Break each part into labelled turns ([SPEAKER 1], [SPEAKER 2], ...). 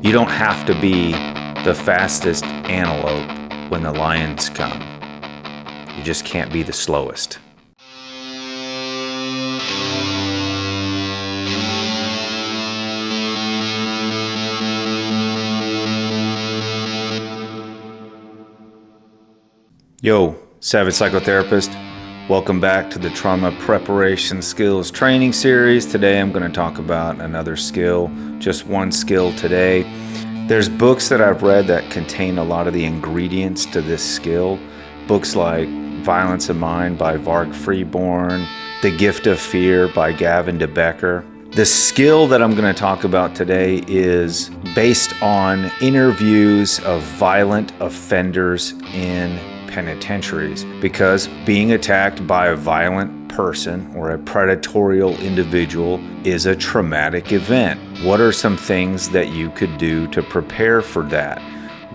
[SPEAKER 1] You don't have to be the fastest antelope when the lions come. You just can't be the slowest. Yo, Savage Psychotherapist. Welcome back to the Trauma Preparation Skills Training Series. Today I'm going to talk about another skill, just one skill today. There's books that I've read that contain a lot of the ingredients to this skill. Books like Violence of Mind by Varg Freeborn, The Gift of Fear by Gavin de Becker. The skill that I'm going to talk about today is based on interviews of violent offenders in penitentiaries, because being attacked by a violent person or a predatorial individual is a traumatic event. What are some things that you could do to prepare for that?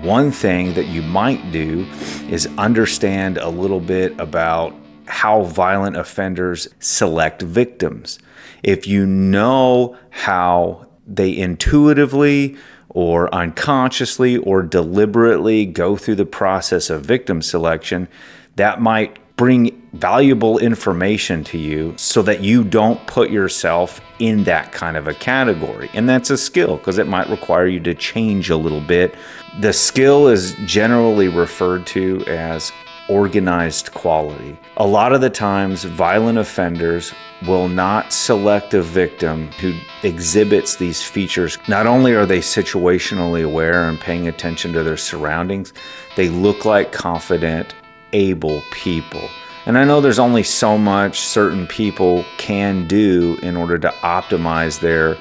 [SPEAKER 1] One thing that you might do is understand a little bit about how violent offenders select victims. If you know how they intuitively or unconsciously or deliberately go through the process of victim selection, that might bring valuable information to you so that you don't put yourself in that kind of a category. And that's a skill because it might require you to change a little bit. The skill is generally referred to as organized quality. A lot of the times, violent offenders will not select a victim who exhibits these features. Not only are they situationally aware and paying attention to their surroundings, they look like confident, able people. And I know there's only so much certain people can do in order to optimize their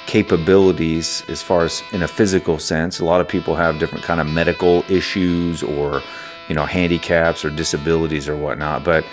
[SPEAKER 1] capabilities as far as in a physical sense. A lot of people have different kind of medical issues or handicaps or disabilities or whatnot. But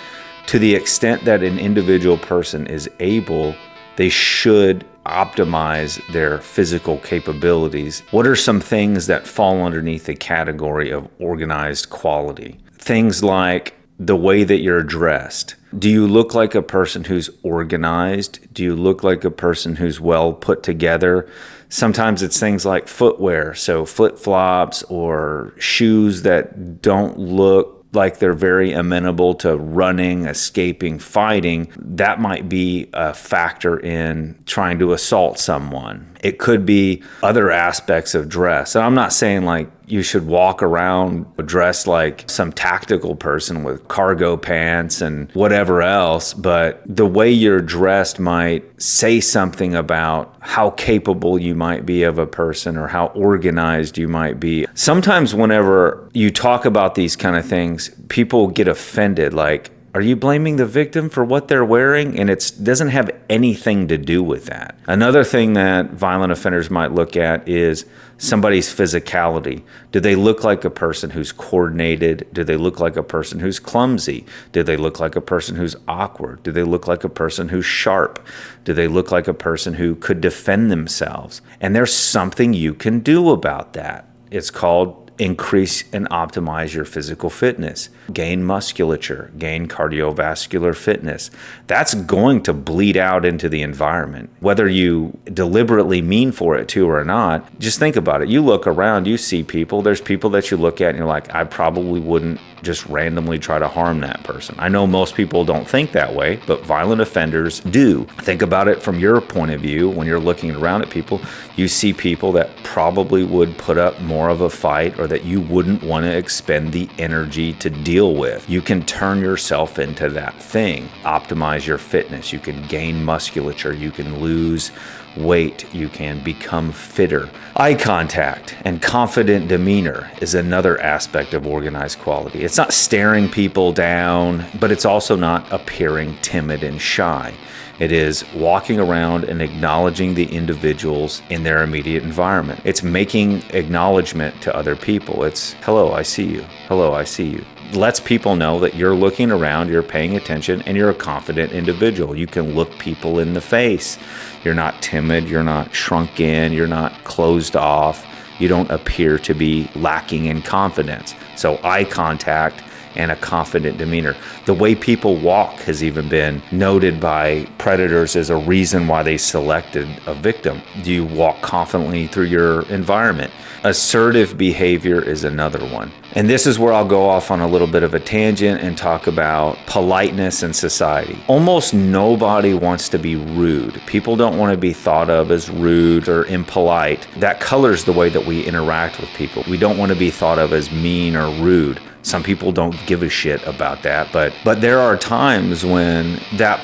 [SPEAKER 1] to the extent that an individual person is able, they should optimize their physical capabilities. What are some things that fall underneath the category of organized quality? Things like the way that you're dressed. Do you look like a person who's organized? Do you look like a person who's well put together? Sometimes it's things like footwear, so flip-flops or shoes that don't look like they're very amenable to running, escaping, fighting. That might be a factor in trying to assault someone. It could be other aspects of dress. And I'm not saying like you should walk around dressed like some tactical person with cargo pants and whatever else, but the way you're dressed might say something about how capable you might be of a person or how organized you might be. Sometimes whenever you talk about these kind of things, people get offended, like, are you blaming the victim for what they're wearing? And it doesn't have anything to do with that. Another thing that violent offenders might look at is somebody's physicality. Do they look like a person who's coordinated? Do they look like a person who's clumsy? Do they look like a person who's awkward? Do they look like a person who's sharp? Do they look like a person who could defend themselves? And there's something you can do about that. It's called increase and optimize your physical fitness, gain musculature, gain cardiovascular fitness. That's going to bleed out into the environment, whether you deliberately mean for it to or not. Just think about it. You look around, you see people, there's people that you look at and you're like, I probably wouldn't just randomly try to harm that person. I know most people don't think that way, but violent offenders do. Think about it from your point of view. When you're looking around at people, you see people that probably would put up more of a fight or that you wouldn't want to expend the energy to deal with. You can turn yourself into that thing. Optimize your fitness. You can gain musculature. You can lose weight. You can become fitter. Eye contact and confident demeanor is another aspect of organized quality. It's not staring people down, but it's also not appearing timid and shy. It is walking around and acknowledging the individuals in their immediate environment. It's making acknowledgement to other people. It's, hello, I see you. Hello, I see you. Lets people know that you're looking around, you're paying attention, and you're a confident individual. You can look people in the face. You're not timid, you're not shrunk in, you're not closed off. You don't appear to be lacking in confidence. So eye contact and a confident demeanor. The way people walk has even been noted by predators as a reason why they selected a victim. Do you walk confidently through your environment? Assertive behavior is another one. And this is where I'll go off on a little bit of a tangent and talk about politeness in society. Almost nobody wants to be rude. People don't want to be thought of as rude or impolite. That colors the way that we interact with people. We don't want to be thought of as mean or rude. Some people don't give a shit about that, but there are times when that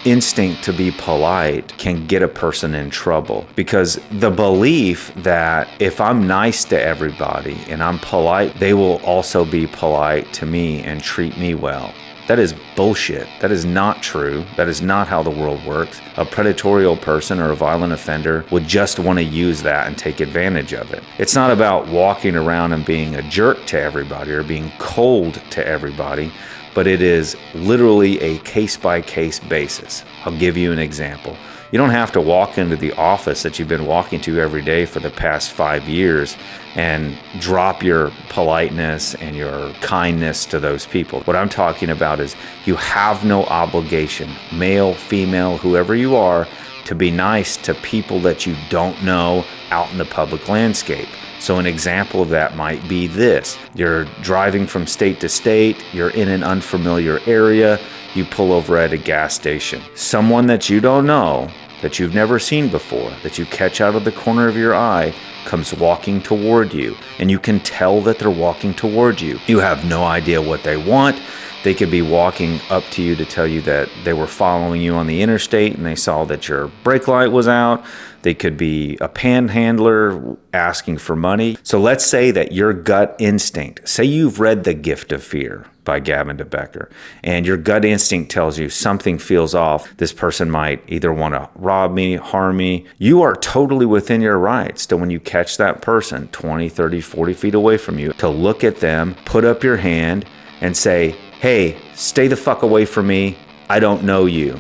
[SPEAKER 1] instinct to be polite can get a person in trouble, because the belief that if I'm nice to everybody and I'm polite, they will also be polite to me and treat me well. That is bullshit. That is not true. That is not how the world works. A predatory person or a violent offender would just want to use that and take advantage of it. It's not about walking around and being a jerk to everybody or being cold to everybody, but it is literally a case-by-case basis. I'll give you an example. You don't have to walk into the office that you've been walking to every day for the past 5 years and drop your politeness and your kindness to those people. What I'm talking about is you have no obligation, male, female, whoever you are, to be nice to people that you don't know out in the public landscape. So an example of that might be this. You're driving from state to state, you're in an unfamiliar area, you pull over at a gas station. Someone that you don't know, that you've never seen before, that you catch out of the corner of your eye, comes walking toward you, and you can tell that they're walking toward you. You have no idea what they want. They could be walking up to you to tell you that they were following you on the interstate and they saw that your brake light was out. They could be a panhandler asking for money. So let's say that your gut instinct, say you've read The Gift of Fear by Gavin de Becker, and your gut instinct tells you something feels off. This person might either want to rob me, harm me. You are totally within your rights to, when you catch that person 20, 30, 40 feet away from you, to look at them, put up your hand and say, hey, stay the fuck away from me. I don't know you.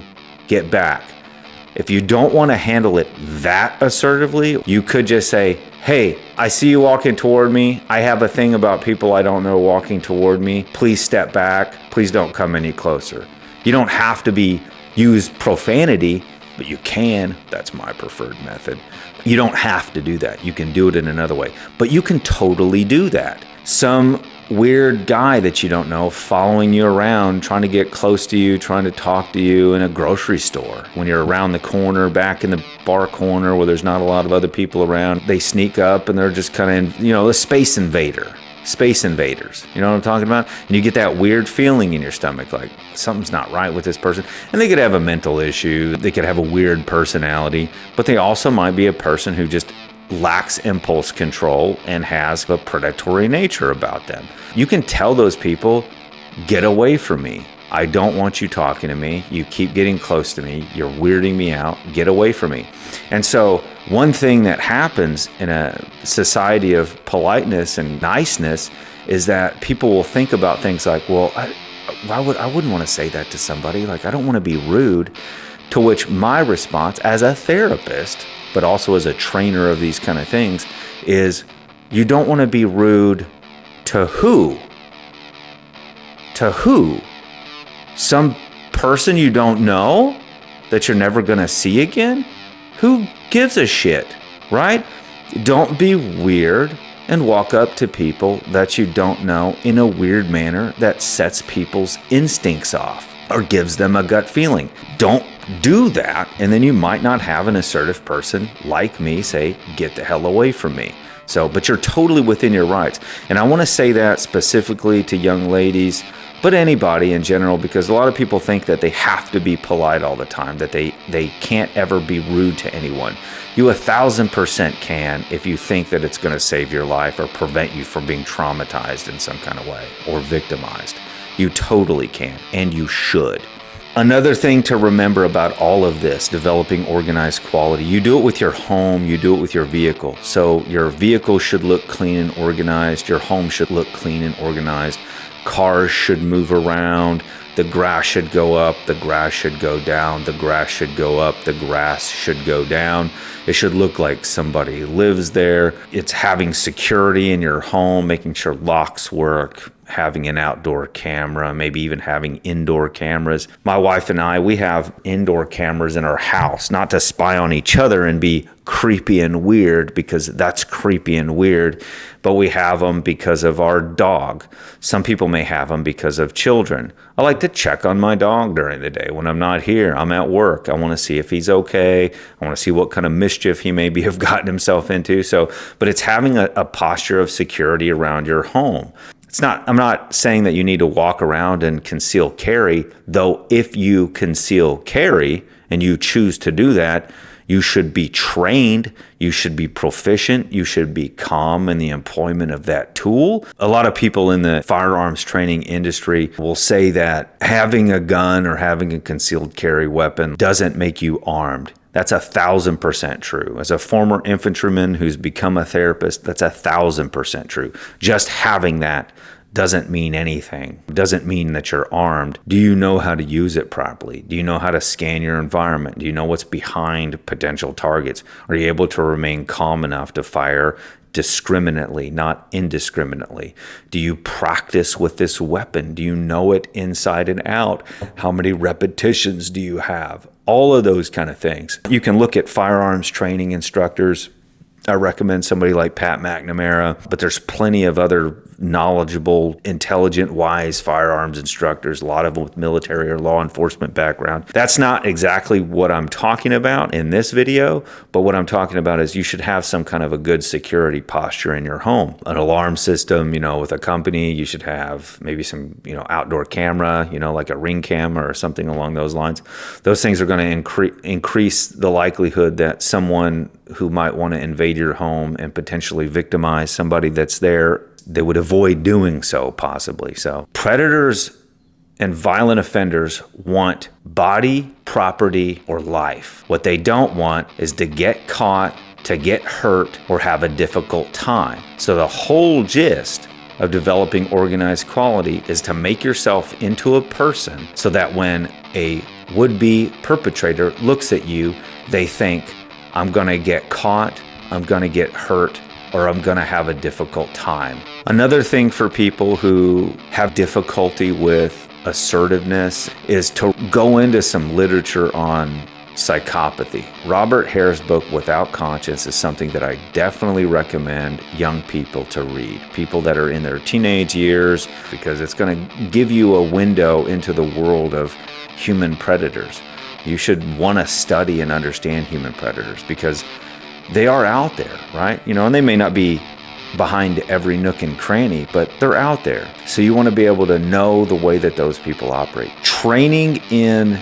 [SPEAKER 1] Get back. If you don't want to handle it that assertively, you could just say, hey, I see you walking toward me. I have a thing about people I don't know walking toward me. Please step back. Please don't come any closer. You don't have to use profanity, but you can. That's my preferred method. You don't have to do that. You can do it in another way, but you can totally do that. Some weird guy that you don't know following you around, trying to get close to you, trying to talk to you in a grocery store. When you're around the corner, back in the bar corner where there's not a lot of other people around, they sneak up and they're just kind of, a space invader. Space invaders. You know what I'm talking about? And you get that weird feeling in your stomach, like something's not right with this person. And they could have a mental issue. They could have a weird personality, but they also might be a person who just lacks impulse control and has a predatory nature about them. You can tell those people, get away from me. I don't want you talking to me. You keep getting close to me. You're weirding me out. Get away from me. And so one thing that happens in a society of politeness and niceness is that people will think about things like, well, I wouldn't want to say that to somebody. Like, I don't want to be rude. To which my response as a therapist, but also as a trainer of these kind of things, is you don't want to be rude to who? To who? Some person you don't know that you're never going to see again? Who gives a shit, right? Don't be weird and walk up to people that you don't know in a weird manner that sets people's instincts off or gives them a gut feeling. Don't do that, and then you might not have an assertive person like me say, get the hell away from me. But you're totally within your rights. And I want to say that specifically to young ladies, but anybody in general, because a lot of people think that they have to be polite all the time, that they can't ever be rude to anyone. You 1,000% can if you think that it's going to save your life or prevent you from being traumatized in some kind of way or victimized. You totally can, and you should. Another thing to remember about all of this, developing organized quality, you do it with your home, you do it with your vehicle. So your vehicle should look clean and organized, your home should look clean and organized, cars should move around, the grass should go up, the grass should go down, the grass should go up, the grass should go down. It should look like somebody lives there. It's having security in your home, making sure locks work, having an outdoor camera, maybe even having indoor cameras. My wife and I, we have indoor cameras in our house, not to spy on each other and be creepy and weird, because that's creepy and weird, but we have them because of our dog. Some people may have them because of children. I like to check on my dog during the day when I'm not here. I'm at work. I want to see if he's okay. I want to see what kind of mischief he maybe have gotten himself into. But it's having a posture of security around your home. I'm not saying that you need to walk around and conceal carry, though if you conceal carry and you choose to do that, you should be trained, you should be proficient, you should be calm in the employment of that tool. A lot of people in the firearms training industry will say that having a gun or having a concealed carry weapon doesn't make you armed. That's 1,000% true. As a former infantryman who's become a therapist, that's 1,000% true. Just having that doesn't mean anything. It doesn't mean that you're armed. Do you know how to use it properly? Do you know how to scan your environment? Do you know what's behind potential targets? Are you able to remain calm enough to fire discriminately, not indiscriminately? Do you practice with this weapon? Do you know it inside and out? How many repetitions do you have? All of those kind of things. You can look at firearms training instructors. I recommend somebody like Pat McNamara, but there's plenty of other knowledgeable, intelligent, wise firearms instructors, a lot of them with military or law enforcement background. That's not exactly what I'm talking about in this video, but what I'm talking about is you should have some kind of a good security posture in your home. An alarm system, with a company, you should have maybe some, outdoor camera, like a ring camera or something along those lines. Those things are going to increase the likelihood that someone who might want to invade your home and potentially victimize somebody that's there, they would avoid doing so, possibly. So predators and violent offenders want body, property, or life. What they don't want is to get caught, to get hurt, or have a difficult time. So the whole gist of developing organized quality is to make yourself into a person so that when a would-be perpetrator looks at you, they think, I'm going to get caught, I'm going to get hurt, or I'm going to have a difficult time. Another thing for people who have difficulty with assertiveness is to go into some literature on psychopathy. Robert Hare's book, Without Conscience, is something that I definitely recommend young people to read. People that are in their teenage years, because it's going to give you a window into the world of human predators. You should want to study and understand human predators because they are out there, right? And they may not be behind every nook and cranny, but they're out there. So you want to be able to know the way that those people operate. Training in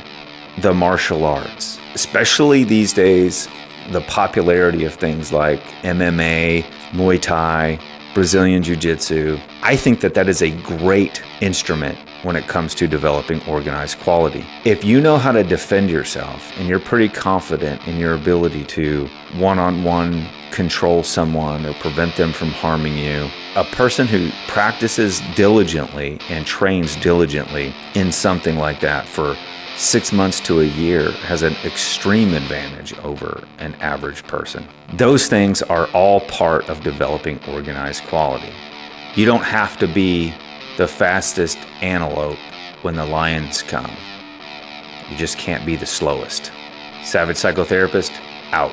[SPEAKER 1] the martial arts, especially these days, the popularity of things like MMA, Muay Thai, Brazilian Jiu-Jitsu, I think that is a great instrument when it comes to developing organized quality. If you know how to defend yourself and you're pretty confident in your ability to one-on-one control someone or prevent them from harming you, a person who practices diligently and trains diligently in something like that for 6 months to a year has an extreme advantage over an average person. Those things are all part of developing organized quality. You don't have to be the fastest antelope when the lions come. You just can't be the slowest. Savage Psychotherapist, out.